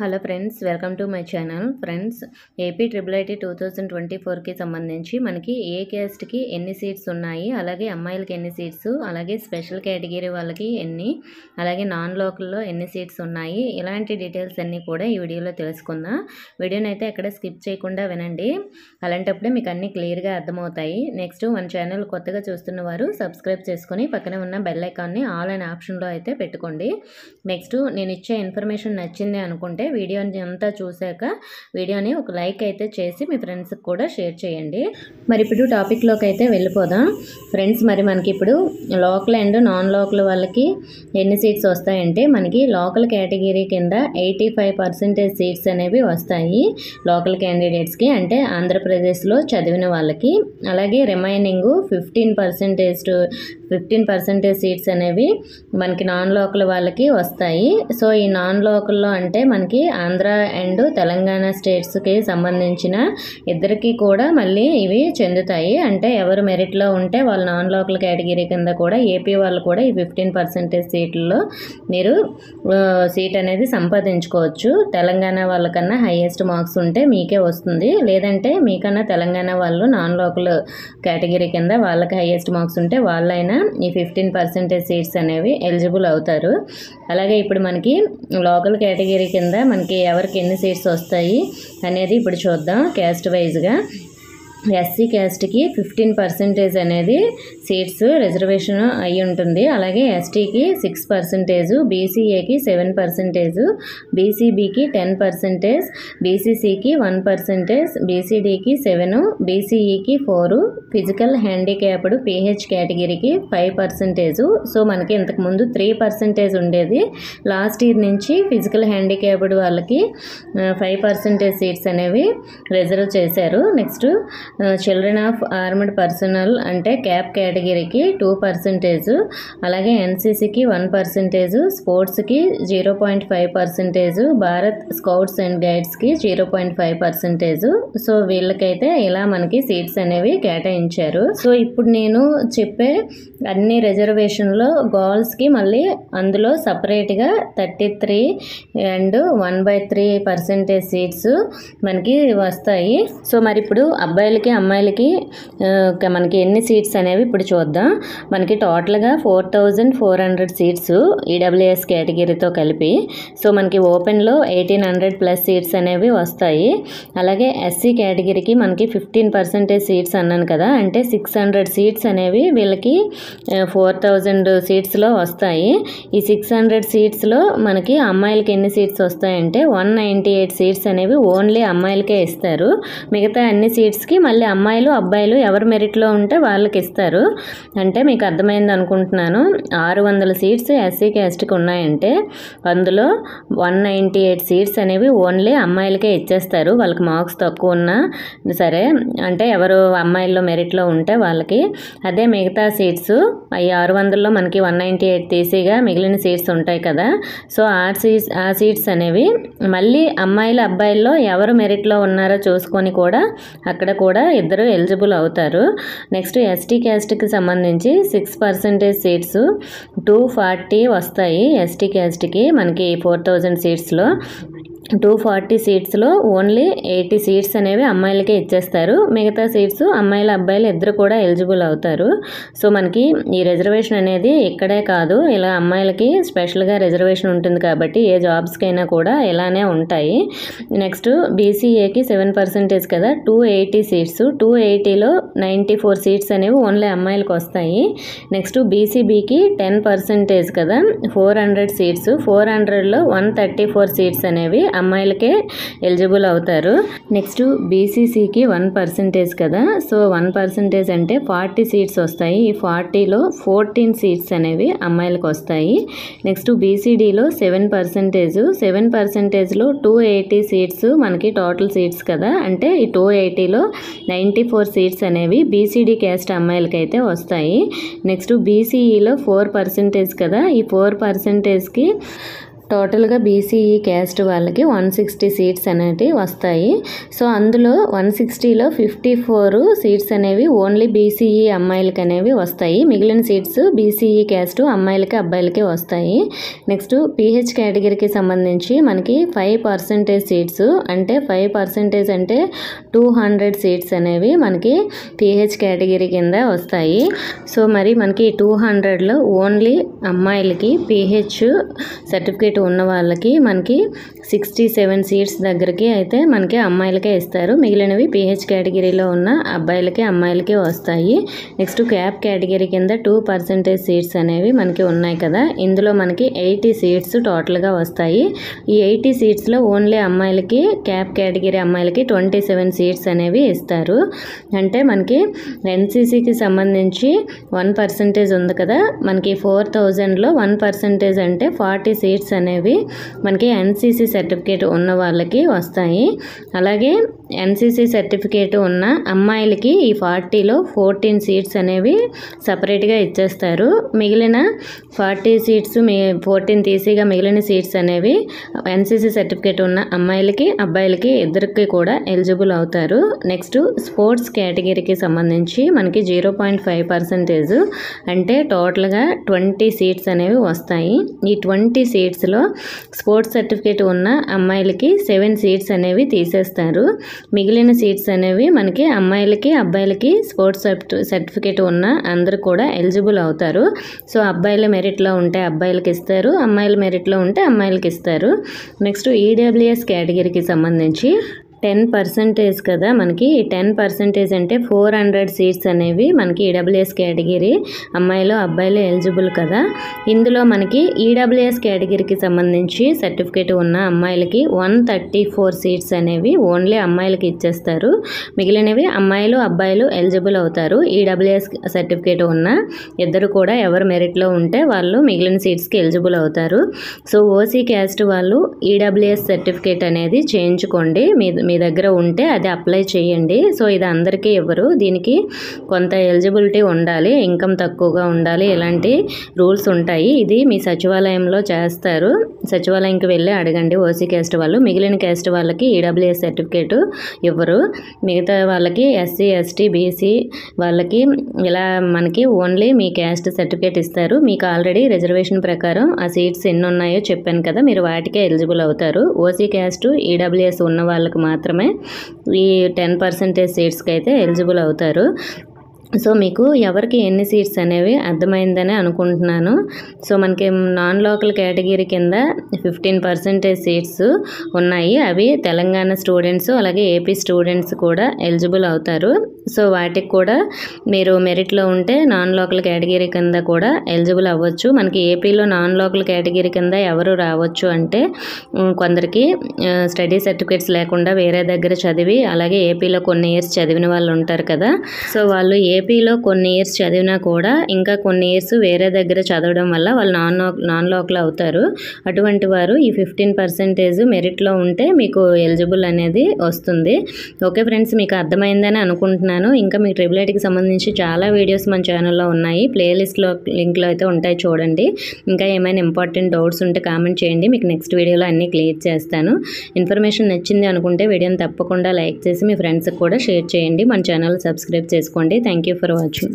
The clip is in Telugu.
Hello friends, welcome to my channel. Friends, AP IIIT 2024కి సంబంధించి మనకి ఏ క్యాస్ట్కి ఎన్ని సీట్స్ ఉన్నాయి, అలాగే అమ్మాయిలకి ఎన్ని సీట్స్, అలాగే స్పెషల్ కేటగిరీ వాళ్ళకి ఎన్ని, అలాగే నాన్ లోకల్లో ఎన్ని సీట్స్ ఉన్నాయి, ఇలాంటి డీటెయిల్స్ అన్నీ కూడా ఈ వీడియోలో తెలుసుకుందాం. వీడియోని అయితే ఎక్కడ స్కిప్ చేయకుండా వినండి. అలాంటప్పుడే మీకు అన్నీ క్లియర్గా అర్థమవుతాయి. నెక్స్ట్, మన ఛానల్ కొత్తగా చూస్తున్న వారు సబ్స్క్రైబ్ చేసుకొని పక్కనే ఉన్న బెల్ ఐకాన్ని ఆల్ అనే ఆప్షన్లో అయితే పెట్టుకోండి. నెక్స్ట్, నేను ఇచ్చే ఇన్ఫర్మేషన్ నచ్చింది అనుకుంటే వీడియోని అంతా చూశాక వీడియోని ఒక లైక్ అయితే చేసి మీ ఫ్రెండ్స్కి కూడా షేర్ చేయండి. మరి ఇప్పుడు టాపిక్లోకి అయితే వెళ్ళిపోదాం. ఫ్రెండ్స్, మరి మనకి ఇప్పుడు లోకల్ అండ్ నాన్ లోకల్ వాళ్ళకి ఎన్ని సీట్స్ వస్తాయంటే, మనకి లోకల్ కేటగిరీ కింద 85% సీట్స్ అనేవి వస్తాయి లోకల్ క్యాండిడేట్స్కి, అంటే ఆంధ్రప్రదేశ్లో చదివిన వాళ్ళకి. అలాగే రిమైనింగ్ 15% సీట్స్ అనేవి మనకి నాన్ లోకల్ వాళ్ళకి వస్తాయి. సో ఈ నాన్ లోకల్లో అంటే మనకి ఆంధ్ర అండ్ తెలంగాణ స్టేట్స్కి సంబంధించిన ఇద్దరికి కూడా మళ్ళీ ఇవి చెందుతాయి. అంటే ఎవరు మెరిట్లో ఉంటే వాళ్ళు నాన్ లోకల్ కేటగిరీ కింద కూడా ఏపీ వాళ్ళు కూడా ఈ 15% సీట్లలో మీరు సీట్ అనేది సంపాదించుకోవచ్చు. తెలంగాణ వాళ్ళకన్నా హైయెస్ట్ మార్క్స్ ఉంటే మీకే వస్తుంది, లేదంటే మీకన్నా తెలంగాణ వాళ్ళు నాన్ లోకల్ కేటగిరీ కింద వాళ్ళకి హైయెస్ట్ మార్క్స్ ఉంటే వాళ్ళైనా ఈ 15% సీట్స్ అనేవి ఎలిజిబుల్ అవుతారు. అలాగే ఇప్పుడు మనకి లోకల్ కేటగిరీ కింద మనకి ఎవరికి ఎన్ని సీట్స్ వస్తాయి అనేది ఇప్పుడు చూద్దాం. క్యాస్ట్ వైజ్గా ఎస్సీ క్యాస్ట్కి 15% అనేది సీట్స్ రిజర్వేషన్ అయి ఉంటుంది. అలాగే ఎస్టీకి 6%, బీసీఏకి 7%, బీసీబీకి 10%, బీసీసీకి 1%, బీసీడీకి 7%, బీసీఈకి 4%, ఫిజికల్ హ్యాండిక్యాప్డ్ పీహెచ్ కేటగిరీకి 5%. సో మనకి ఇంతకుముందు 3% ఉండేది. లాస్ట్ ఇయర్ నుంచి ఫిజికల్ హ్యాండిక్యాప్డ్ వాళ్ళకి 5% సీట్స్ అనేవి రిజర్వ్ చేశారు. Next, children of armed personal అంటే క్యాప్ కేటగిరీకి 2%, అలాగే ఎన్సీసీకి 1%, స్పోర్ట్స్కి 0.5%, భారత్ స్కౌట్స్ అండ్ గైడ్స్కి 0.5%. సో వీళ్ళకైతే ఇలా మనకి సీట్స్ అనేవి కేటాయించారు. సో ఇప్పుడు నేను చెప్పే అన్ని రిజర్వేషన్లో గర్ల్స్కి మళ్ళీ అందులో సపరేట్గా 33 and 1/3% సీట్స్ మనకి వస్తాయి. సో మరి ఇప్పుడు అబ్బాయిలకి అమ్మాయిలకి మనకి ఎన్ని సీట్స్ అనేవి ఇప్పుడు చూద్దాం. మనకి టోటల్గా 4400 సీట్స్ ఈడబ్ల్యూఎస్ కేటగిరీతో కలిపి. సో మనకి ఓపెన్లో 1800+ సీట్స్ అనేవి వస్తాయి. అలాగే ఎస్సీ కేటగిరీకి మనకి 15% సీట్స్ అన్నాను కదా, అంటే 600 సీట్స్ అనేవి వీళ్ళకి 4000 సీట్స్లో వస్తాయి. ఈ 600 సీట్స్లో మనకి అమ్మాయిలకి ఎన్ని సీట్స్ వస్తాయంటే 198 సీట్స్ అనేవి ఓన్లీ అమ్మాయిలకే ఇస్తారు. మిగతా అన్ని సీట్స్కి మళ్ళీ అమ్మాయిలు అబ్బాయిలు ఎవరు మెరిట్లో ఉంటే వాళ్ళకి ఇస్తారు. అంటే మీకు అర్థమైంది అనుకుంటున్నాను. 600 సీట్స్ ఎస్సీ క్యాస్ట్కి ఉన్నాయంటే అందులో 198 సీట్స్ అనేవి ఓన్లీ అమ్మాయిలకే ఇచ్చేస్తారు. వాళ్ళకి మార్క్స్ తక్కువ ఉన్నా సరే, అంటే ఎవరు అమ్మాయిల్లో మెరిట్లో ఉంటే వాళ్ళకి. అదే మిగతా సీట్స్ ఈ 600లో మనకి 198 తీసిగా మిగిలిన సీట్స్ ఉంటాయి కదా, సో ఆ సీట్స్ అనేవి మళ్ళీ అమ్మాయిలు అబ్బాయిల్లో ఎవరు మెరిట్లో ఉన్నారో చూసుకొని కూడా అక్కడ కూడా ఇద్దరు ఎలిజిబుల్ అవుతారు. నెక్స్ట్, ఎస్టీ క్యాస్ట్కి సంబంధించి 6% సీట్స్ 240 వస్తాయి. ఎస్టీ క్యాస్ట్కి మనకి 4000 సీట్స్లో 240 సీట్స్లో ఓన్లీ 80 సీట్స్ అనేవి అమ్మాయిలకే ఇచ్చేస్తారు. మిగతా సీట్స్ అమ్మాయిలు అబ్బాయిలు ఇద్దరు కూడా ఎలిజిబుల్ అవుతారు. సో మనకి ఈ రిజర్వేషన్ అనేది ఇక్కడే కాదు, ఇలా అమ్మాయిలకి స్పెషల్గా రిజర్వేషన్ ఉంటుంది కాబట్టి ఏ జాబ్స్కైనా కూడా ఇలానే ఉంటాయి. నెక్స్ట్, బీసీఏకి 7% కదా, 280 సీట్స్. 280లో 94 సీట్స్ అనేవి ఓన్లీ అమ్మాయిలకు వస్తాయి. నెక్స్ట్, బీసీబీకి 10% కదా, 400 సీట్స్. 400లో 134 సీట్స్ అనేవి అమ్మాయిలకే ఎలిజిబుల్ అవుతారు. నెక్స్ట్, బీసీసీకి 1% కదా, సో 1% అంటే 40 సీట్స్ వస్తాయి. ఈ 40లో 14 సీట్స్ అనేవి అమ్మాయిలకు వస్తాయి. నెక్స్ట్, బీసీడీలో 7%. 7%లో 280 సీట్స్ మనకి టోటల్ సీట్స్ కదా, అంటే ఈ 280లో 94 సీట్స్ అనేవి బీసీడీ క్యాస్ట్ అమ్మాయిలకి అయితే వస్తాయి. నెక్స్ట్, బీసీఈలో 4% కదా, ఈ 4%కి టోటల్గా బీసీఈ క్యాస్ట్ వాళ్ళకి 160 సీట్స్ అనేవి వస్తాయి. సో అందులో 160లో 54 సీట్స్ అనేవి ఓన్లీ బీసీఈ అమ్మాయిలకి అనేవి వస్తాయి. మిగిలిన సీట్స్ బీసీఈ క్యాస్ట్ అమ్మాయిలకి అబ్బాయిలకి వస్తాయి. నెక్స్ట్ పీహెచ్ కేటగిరీకి సంబంధించి మనకి 5% సీట్స్ అంటే 5% అంటే 200 సీట్స్ అనేవి మనకి పీహెచ్ కేటగిరీ కింద వస్తాయి. సో మరి మనకి 200లో ఓన్లీ అమ్మాయిలకి పీహెచ్ సర్టిఫికేట్ ఉన్న వాళ్ళకి మనకి 67 సీట్స్ దగ్గరికి అయితే మనకి అమ్మాయిలకే ఇస్తారు. మిగిలినవి పీహెచ్ కేటగిరీలో ఉన్న అబ్బాయిలకి అమ్మాయిలకి వస్తాయి. నెక్స్ట్ క్యాప్ కేటగిరీ కింద 2% సీట్స్ అనేవి మనకి ఉన్నాయి కదా, ఇందులో మనకి 80 సీట్స్ టోటల్గా వస్తాయి. ఈ 80 సీట్స్లో ఓన్లీ అమ్మాయిలకి క్యాప్ కేటగిరీ అమ్మాయిలకి 27 సీట్స్ అనేవి ఇస్తారు. అంటే మనకి ఎన్సీసీకి సంబంధించి 1% ఉంది కదా, మనకి 4000లో 1% అంటే 40 సీట్స్ అనేవి మనకి ఎన్సీసీ సర్టిఫికేట్ ఉన్న వాళ్ళకి వస్తాయి. అలాగే ఎన్సీసీ సర్టిఫికేట్ ఉన్న అమ్మాయిలకి ఈ 40లో 14 సీట్స్ అనేవి సపరేట్గా ఇచ్చేస్తారు. మిగిలిన 40 సీట్స్ 14 తీసిగా మిగిలిన సీట్స్ అనేవి ఎన్సీసీ సర్టిఫికేట్ ఉన్న అమ్మాయిలకి అబ్బాయిలకి ఇద్దరికి కూడా ఎలిజిబుల్ అవుతారు. నెక్స్ట్ స్పోర్ట్స్ కేటగిరీకి సంబంధించి మనకి 0.5% అంటే టోటల్గా 20 సీట్స్ అనేవి వస్తాయి. ఈ 20 సీట్స్లో స్పోర్ట్స్ సర్టిఫికేట్ ఉన్న అమ్మాయిలకి 7 సీట్స్ అనేవి తీసేస్తారు. మిగిలిన సీట్స్ అనేవి మనకి అమ్మాయిలకి అబ్బాయిలకి స్పోర్ట్స్ సర్టిఫికేట్ ఉన్న అందరూ కూడా ఎలిజిబుల్ అవుతారు. సో అబ్బాయిల మెరిట్లో ఉంటే అబ్బాయిలకి ఇస్తారు, అమ్మాయిల మెరిట్లో ఉంటే అమ్మాయిలకి ఇస్తారు. నెక్స్ట్ ఈడబ్ల్యూఎస్ కేటగిరీకి సంబంధించి 10% కదా, మనకి 10% అంటే 400 సీట్స్ అనేవి మనకి ఈడబ్ల్యూఎస్ కేటగిరీ అమ్మాయిలు అబ్బాయిలు ఎలిజిబుల్ కదా. ఇందులో మనకి ఈడబ్ల్యూఎస్ కేటగిరీకి సంబంధించి సర్టిఫికేట్ ఉన్న అమ్మాయిలకి 134 సీట్స్ అనేవి ఓన్లీ అమ్మాయిలకి ఇచ్చేస్తారు. మిగిలినవి అమ్మాయిలు అబ్బాయిలు ఎలిజిబుల్ అవుతారు. ఈడబ్ల్యూఎస్ సర్టిఫికేట్ ఉన్న ఇద్దరు కూడా ఎవరు మెరిట్లో ఉంటే వాళ్ళు మిగిలిన సీట్స్కి ఎలిజిబుల్ అవుతారు. సో ఓసీ క్యాస్ట్ వాళ్ళు ఈడబ్ల్యూఎస్ సర్టిఫికేట్ అనేది చేయించుకోండి, మీ దగ్గర ఉంటే అది అప్లై చేయండి. సో ఇది అందరికీ ఇవ్వరు, దీనికి కొంత ఎలిజిబిలిటీ ఉండాలి, ఇన్కమ్ తక్కువగా ఉండాలి, ఇలాంటి రూల్స్ ఉంటాయి. ఇది మీ సచివాలయంలో చేస్తారు, సచివాలయంకి వెళ్ళి అడగండి ఓసీ క్యాస్ట్ వాళ్ళు. మిగిలిన క్యాస్ట్ వాళ్ళకి ఈడబ్ల్యూఎస్ సర్టిఫికేట్ ఇవ్వరు. మిగతా వాళ్ళకి ఎస్సీ ఎస్టీ బీసీ వాళ్ళకి ఇలా మనకి ఓన్లీ మీ క్యాస్ట్ సర్టిఫికేట్ ఇస్తారు. మీకు ఆల్రెడీ రిజర్వేషన్ ప్రకారం ఆ సీట్స్ ఎన్ని ఉన్నాయో చెప్పాను కదా, మీరు వాటికే ఎలిజిబుల్ అవుతారు. ఓసీ క్యాస్ట్ ఈడబ్ల్యూఎస్ ఉన్న వాళ్ళకి మాత్రమే ఈ 10% సీట్స్కి అయితే ఎలిజిబుల్ అవుతారు. సో మీకు ఎవరికి ఎన్ని సీట్స్ అనేవి అర్థమైందని అనుకుంటున్నాను. సో మనకి నాన్ లోకల్ కేటగిరీ కింద 15% సీట్స్ ఉన్నాయి, అవి తెలంగాణ స్టూడెంట్స్ అలాగే ఏపీ స్టూడెంట్స్ కూడా ఎలిజిబుల్ అవుతారు. సో వాటికి కూడా మీరు మెరిట్లో ఉంటే నాన్ లోకల్ కేటగిరీ కింద కూడా ఎలిజిబుల్ అవ్వచ్చు. మనకి ఏపీలో నాన్ లోకల్ కేటగిరీ కింద ఎవరు రావచ్చు అంటే కొందరికి స్టడీ సర్టిఫికేట్స్ లేకుండా వేరే దగ్గర చదివి అలాగే ఏపీలో కొన్ని ఇయర్స్ చదివిన వాళ్ళు ఉంటారు కదా, సో వాళ్ళు ఏపీలో కొన్ని ఇయర్స్ చదివినా కూడా ఇంకా కొన్ని ఇయర్స్ వేరే దగ్గర చదవడం వల్ల వాళ్ళు నాన్ లోకల్ అవుతారు. అటువంటి వారు ఈ 15% మెరిట్లో ఉంటే మీకు ఎలిజిబుల్ అనేది వస్తుంది. ఓకే ఫ్రెండ్స్, మీకు అర్థమైందని అనుకుంటున్నాను. ఇంకా మీ ట్రిపుల్ ఐటీకి సంబంధించి చాలా వీడియోస్ మన ఛానల్లో ఉన్నాయి, ప్లేలిస్ట్లో లింక్లో అయితే ఉంటాయి, చూడండి. ఇంకా ఏమైనా ఇంపార్టెంట్ డౌట్స్ ఉంటే కామెంట్ చేయండి, మీకు నెక్స్ట్ వీడియోలో అన్నీ క్లియర్ చేస్తాను. ఇన్ఫర్మేషన్ నచ్చింది అనుకుంటే వీడియోని తప్పకుండా లైక్ చేసి మీ ఫ్రెండ్స్కి కూడా షేర్ చేయండి. మన ఛానల్ సబ్స్క్రైబ్ చేసుకోండి. Thank you for watching.